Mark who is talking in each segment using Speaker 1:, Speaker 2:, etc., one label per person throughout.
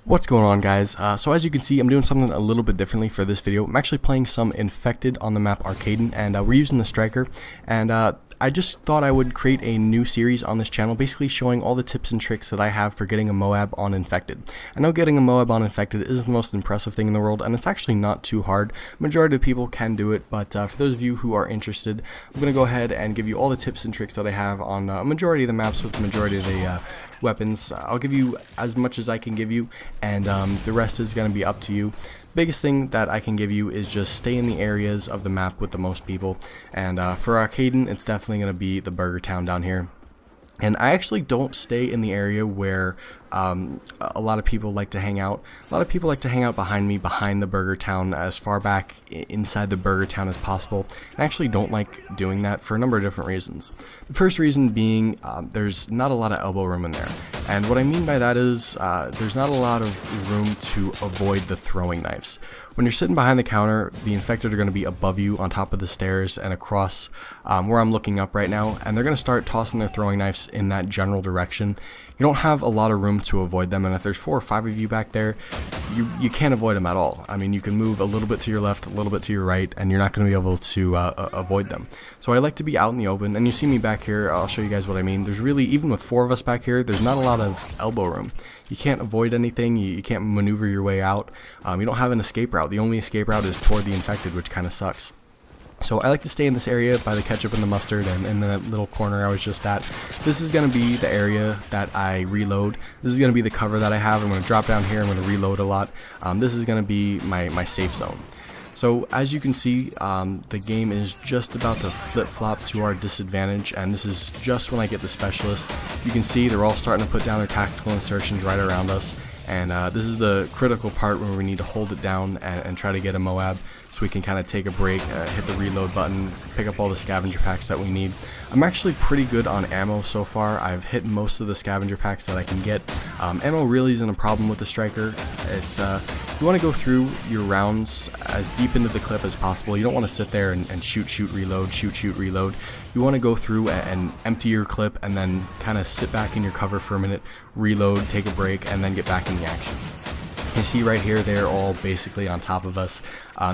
Speaker 1: What's going on, guys? So as you can see, I'm doing something a little bit differently for this video. I'm actually playing some Infected on the map Arkaden, and we're using the Striker, and I just thought I would create a new series on this channel, basically showing all the tips and tricks that I have for getting a MOAB on Infected. I know getting a MOAB on Infected isn't the most impressive thing in the world, and it's actually not too hard. Majority of people can do it, but for those of you who are interested, I'm going to go ahead and give you all the tips and tricks that I have on a majority of the maps with the majority of the weapons. I'll give you as much as I can give you, and the rest is going to be up to you. Biggest thing that I can give you is just stay in the areas of the map with the most people, and for Arkaden it's definitely going to be the Burger Town down here. And I actually don't stay in the area where a lot of people like to hang out. A lot of people like to hang out behind me, behind the Burger Town, as far back inside the Burger Town as possible. I actually don't like doing that for a number of different reasons. The first reason being there's not a lot of elbow room in there. And what I mean by that is there's not a lot of room to avoid the throwing knives. When you're sitting behind the counter, the Infected are going to be above you on top of the stairs and across where I'm looking up right now, and they're going to start tossing their throwing knives in that general direction. You don't have a lot of room to avoid them, and if there's 4 or 5 of you back there, you can't avoid them at all. I mean, you can move a little bit to your left, a little bit to your right, and you're not going to be able to avoid them. So I like to be out in the open, and you see me back here, I'll show you guys what I mean. There's really, even with 4 of us back here, there's not a lot of elbow room. You can't avoid anything, you can't maneuver your way out, you don't have an escape route. The only escape route is toward the Infected, which kind of sucks. So I like to stay in this area by the ketchup and the mustard, and in that little corner I was just at. This is going to be the area that I reload. This is going to be the cover that I have. I'm going to drop down here, I'm going to reload a lot. This is going to be my safe zone. So as you can see, the game is just about to flip-flop to our disadvantage, and this is just when I get the specialists. You can see they're all starting to put down their tactical insertions right around us, and this is the critical part where we need to hold it down and try to get a MOAB so we can kind of take a break, hit the reload button, pick up all the scavenger packs that we need. I'm actually pretty good on ammo so far. I've hit most of the scavenger packs that I can get. Ammo really isn't a problem with the Striker. It's you want to go through your rounds as deep into the clip as possible. You don't want to sit there and shoot, reload, shoot, reload. You want to go through and empty your clip and then kind of sit back in your cover for a minute, reload, take a break, and then get back in the action. You see right here, they're all basically on top of us.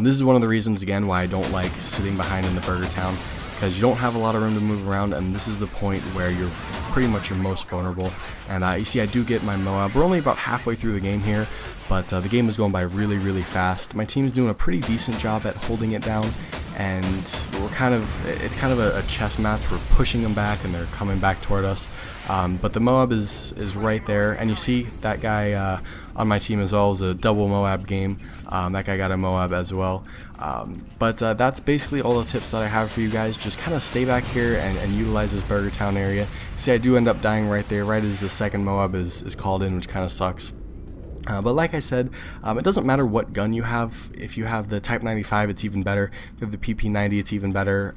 Speaker 1: This is one of the reasons, again, why I don't like sitting behind in the Burger Town, because you don't have a lot of room to move around, and this is the point where you're pretty much your most vulnerable. And you see I do get my MOAB. We're only about halfway through the game here, but the game is going by really fast. My team's doing a pretty decent job at holding it down, and it's kind of a chess match. We're pushing them back and they're coming back toward us, but the MOAB is right there, and you see that guy on my team as well is a double MOAB game. That guy got a MOAB as well, but that's basically all the tips that I have for you guys. Just kind of stay back here and utilize this Burger Town area. See, I do end up dying right there, right as the second MOAB is called in, which kind of sucks. But like I said, it doesn't matter what gun you have. If you have the Type 95, it's even better. If you have the PP90, it's even better.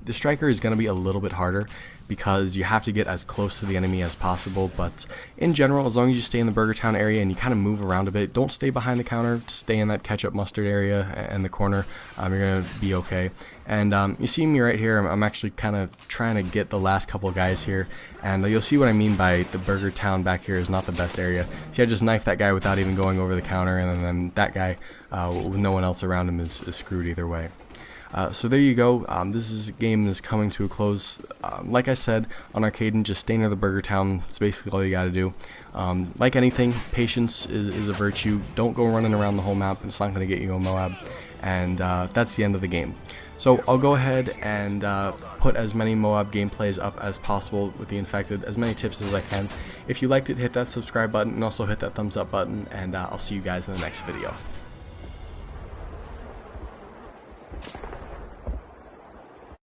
Speaker 1: The Striker is going to be a little bit harder because you have to get as close to the enemy as possible, but in general, as long as you stay in the Burger Town area and you kind of move around a bit, don't stay behind the counter, stay in that ketchup mustard area and the corner, you're going to be okay. And you see me right here, I'm actually kind of trying to get the last couple guys here, and you'll see what I mean by the Burger Town back here is not the best area. See, I just knifed that guy without even going over the counter, and then that guy with no one else around him is screwed either way. So there you go. This game is coming to a close. Like I said, on Arkaden, just stay near the Burger Town. It's basically all you got to do. Like anything, patience is a virtue. Don't go running around the whole map. It's not going to get you a MOAB. And that's the end of the game. So I'll go ahead and put as many MOAB gameplays up as possible with the Infected, as many tips as I can. If you liked it, hit that subscribe button and also hit that thumbs up button, and I'll see you guys in the next video.